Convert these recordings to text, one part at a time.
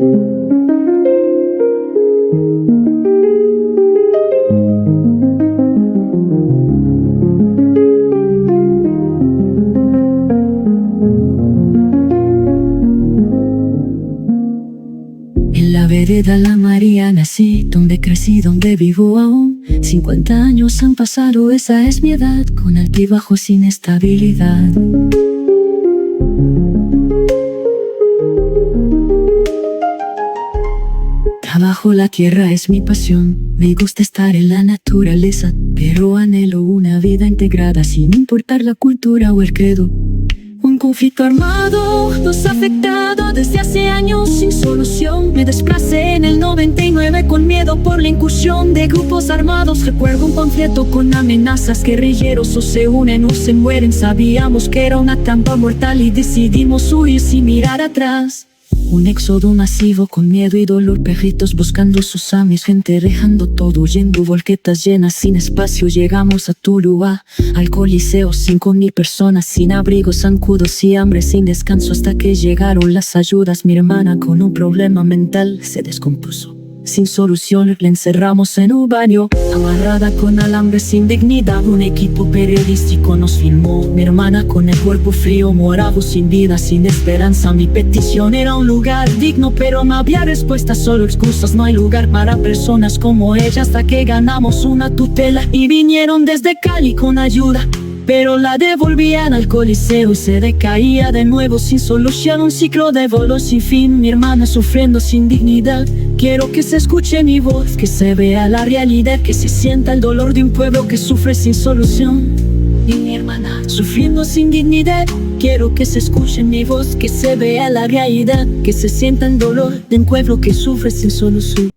En la vereda La María nací, donde crecí, donde vivo aún. 50 años han pasado, esa es mi edad, con altibajos sin estabilidad. Trabajo la tierra, es mi pasión. Me gusta estar en la naturaleza, pero anhelo una vida integrada sin importar la cultura o el credo. Un conflicto armado nos ha afectado desde hace años sin solución. Me desplacé en el 99 con miedo por la incursión de grupos armados. Recuerdo un panfleto con amenazas, guerrilleros o se unen o se mueren. Sabíamos que era una trampa mortal y decidimos huir sin mirar atrás. Un éxodo masivo con miedo y dolor, perritos buscando sus amis, gente dejando todo, huyendo, volquetas llenas sin espacio. Llegamos a Tuluá, al Coliseo, 5.000 personas sin abrigo, zancudos y hambre sin descanso, hasta que llegaron las ayudas. Mi hermana con un problema mental se descompuso. Sin solución la encerramos en un baño, amarrada con alambre sin dignidad. Un equipo periodístico nos filmó, mi hermana con el cuerpo frío, morado, sin vida, sin esperanza. Mi petición era un lugar digno, pero no había respuesta, solo excusas. No hay lugar para personas como ella, hasta que ganamos una tutela y vinieron desde Cali con ayuda, pero la devolvían al Coliseo y se decaía de nuevo sin solución. Un ciclo de dolor sin fin, mi hermana sufriendo sin dignidad. Quiero que se escuche mi voz, que se vea la realidad, que se sienta el dolor de un pueblo que sufre sin solución. Y mi hermana sufriendo sin dignidad. Quiero que se escuche mi voz, que se vea la realidad, que se sienta el dolor de un pueblo que sufre sin solución.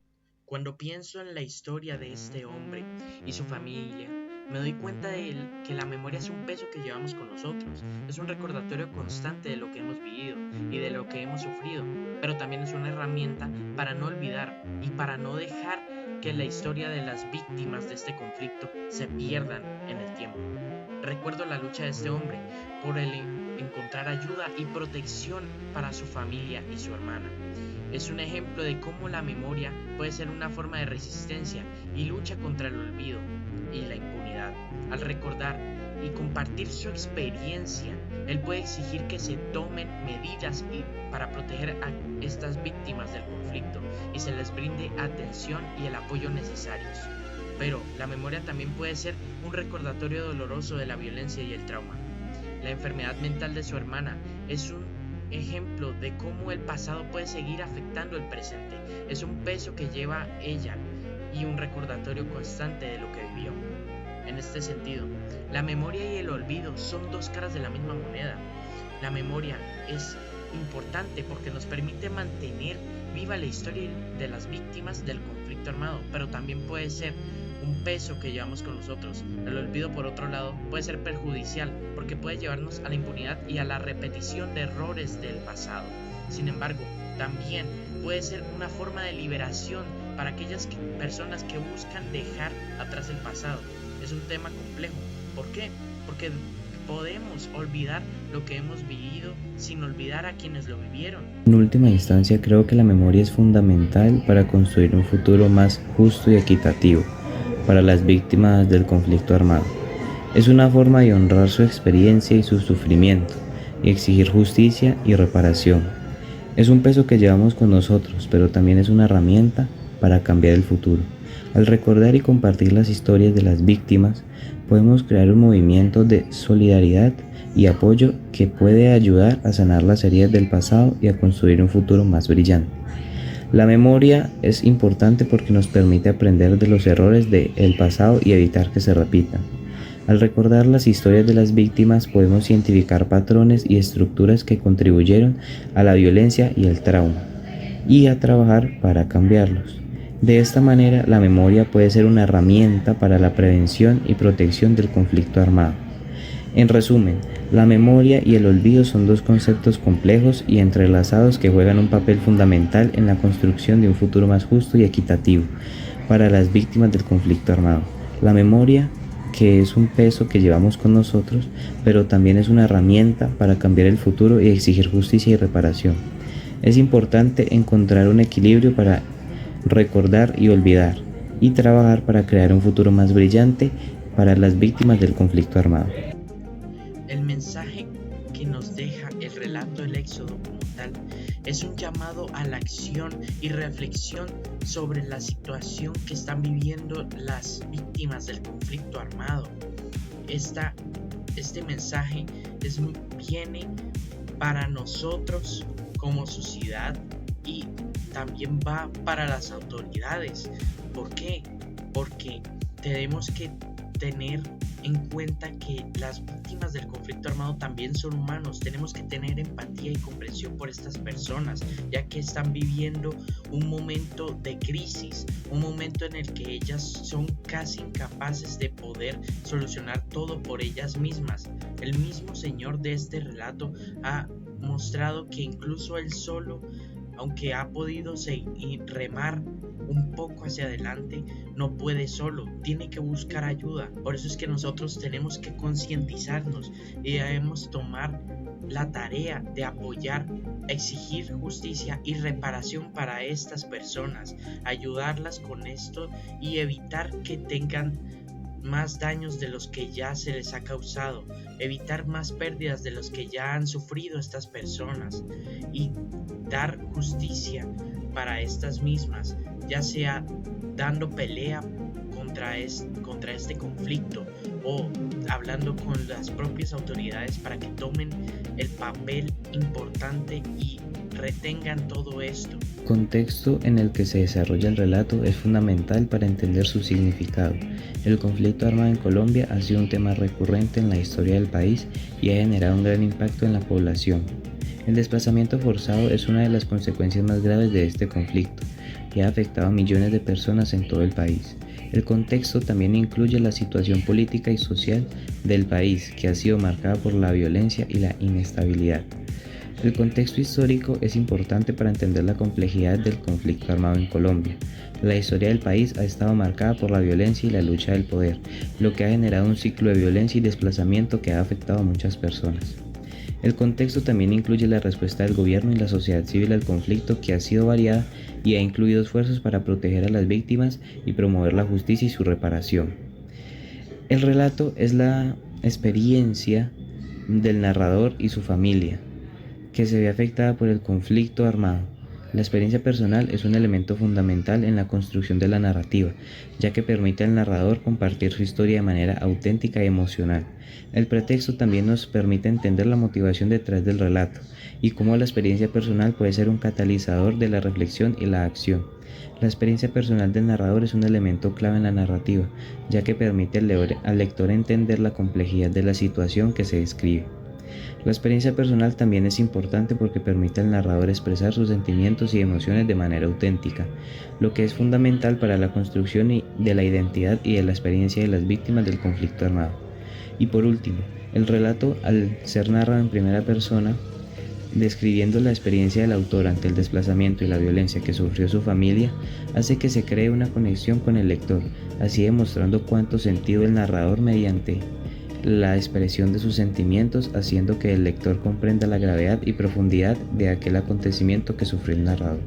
Cuando pienso en la historia de este hombre y su familia, me doy cuenta que la memoria es un peso que llevamos con nosotros. Es un recordatorio constante de lo que hemos vivido y de lo que hemos sufrido, pero también es una herramienta para no olvidar y para no dejar que la historia de las víctimas de este conflicto se pierdan en el tiempo. Recuerdo la lucha de este hombre por encontrar ayuda y protección para su familia y su hermana. Es un ejemplo de cómo la memoria puede ser una forma de resistencia y lucha contra el olvido y la impunidad. Al recordar y compartir su experiencia, él puede exigir que se tomen medidas para proteger a estas víctimas del conflicto y se les brinde atención y el apoyo necesarios. Pero la memoria también puede ser un recordatorio doloroso de la violencia y el trauma. La enfermedad mental de su hermana es un ejemplo de cómo el pasado puede seguir afectando el presente. Es un peso que lleva ella y un recordatorio constante de lo que vivió. En este sentido, la memoria y el olvido son dos caras de la misma moneda. La memoria es importante porque nos permite mantener viva la historia de las víctimas del conflicto armado, pero también puede ser un peso que llevamos con nosotros. El olvido, por otro lado, puede ser perjudicial porque puede llevarnos a la impunidad y a la repetición de errores del pasado. Sin embargo, también puede ser una forma de liberación para aquellas personas que buscan dejar atrás el pasado. Es un tema complejo. ¿Por qué? Porque podemos olvidar lo que hemos vivido sin olvidar a quienes lo vivieron. En última instancia, creo que la memoria es fundamental para construir un futuro más justo y equitativo para las víctimas del conflicto armado. Es una forma de honrar su experiencia y su sufrimiento y exigir justicia y reparación. Es un peso que llevamos con nosotros, pero también es una herramienta para cambiar el futuro. Al recordar y compartir las historias de las víctimas, podemos crear un movimiento de solidaridad y apoyo que puede ayudar a sanar las heridas del pasado y a construir un futuro más brillante. La memoria es importante porque nos permite aprender de los errores del pasado y evitar que se repitan. Al recordar las historias de las víctimas, podemos identificar patrones y estructuras que contribuyeron a la violencia y el trauma, y a trabajar para cambiarlos. De esta manera, la memoria puede ser una herramienta para la prevención y protección del conflicto armado. En resumen, la memoria y el olvido son dos conceptos complejos y entrelazados que juegan un papel fundamental en la construcción de un futuro más justo y equitativo para las víctimas del conflicto armado. La memoria, que es un peso que llevamos con nosotros, pero también es una herramienta para cambiar el futuro y exigir justicia y reparación. Es importante encontrar un equilibrio para recordar y olvidar, y trabajar para crear un futuro más brillante para las víctimas del conflicto armado. El mensaje que nos deja el relato del Éxodo como tal es un llamado a la acción y reflexión sobre la situación que están viviendo las víctimas del conflicto armado. Este mensaje viene para nosotros como sociedad y también va para las autoridades. ¿Por qué? Porque tenemos que tener en cuenta que las víctimas del conflicto armado también son humanos. Tenemos que tener empatía y comprensión por estas personas, ya que están viviendo un momento de crisis, un momento en el que ellas son casi incapaces de poder solucionar todo por ellas mismas. El mismo Señor de este relato ha mostrado que incluso Él solo, aunque ha podido remar un poco hacia adelante, no puede solo, tiene que buscar ayuda. Por eso es que nosotros tenemos que concientizarnos y debemos tomar la tarea de apoyar, exigir justicia y reparación para estas personas, ayudarlas con esto y evitar que tengan más daños de los que ya se les ha causado, evitar más pérdidas de los que ya han sufrido estas personas y dar justicia para estas mismas, ya sea dando pelea contra este conflicto o hablando con las propias autoridades para que tomen el papel importante y retengan todo esto. El contexto en el que se desarrolla el relato es fundamental para entender su significado. El conflicto armado en Colombia ha sido un tema recurrente en la historia del país y ha generado un gran impacto en la población. El desplazamiento forzado es una de las consecuencias más graves de este conflicto y ha afectado a millones de personas en todo el país. El contexto también incluye la situación política y social del país, que ha sido marcada por la violencia y la inestabilidad. El contexto histórico es importante para entender la complejidad del conflicto armado en Colombia. La historia del país ha estado marcada por la violencia y la lucha del poder, lo que ha generado un ciclo de violencia y desplazamiento que ha afectado a muchas personas. El contexto también incluye la respuesta del gobierno y la sociedad civil al conflicto, que ha sido variada y ha incluido esfuerzos para proteger a las víctimas y promover la justicia y su reparación. El relato es la experiencia del narrador y su familia, que se ve afectada por el conflicto armado. La experiencia personal es un elemento fundamental en la construcción de la narrativa, ya que permite al narrador compartir su historia de manera auténtica y emocional. El pretexto también nos permite entender la motivación detrás del relato y cómo la experiencia personal puede ser un catalizador de la reflexión y la acción. La experiencia personal del narrador es un elemento clave en la narrativa, ya que permite al lector entender la complejidad de la situación que se describe. La experiencia personal también es importante porque permite al narrador expresar sus sentimientos y emociones de manera auténtica, lo que es fundamental para la construcción de la identidad y de la experiencia de las víctimas del conflicto armado. Y por último, el relato, al ser narrado en primera persona, describiendo la experiencia del autor ante el desplazamiento y la violencia que sufrió su familia, hace que se cree una conexión con el lector, así demostrando cuánto sentido el narrador mediante la expresión de sus sentimientos, haciendo que el lector comprenda la gravedad y profundidad de aquel acontecimiento que sufrió el narrador.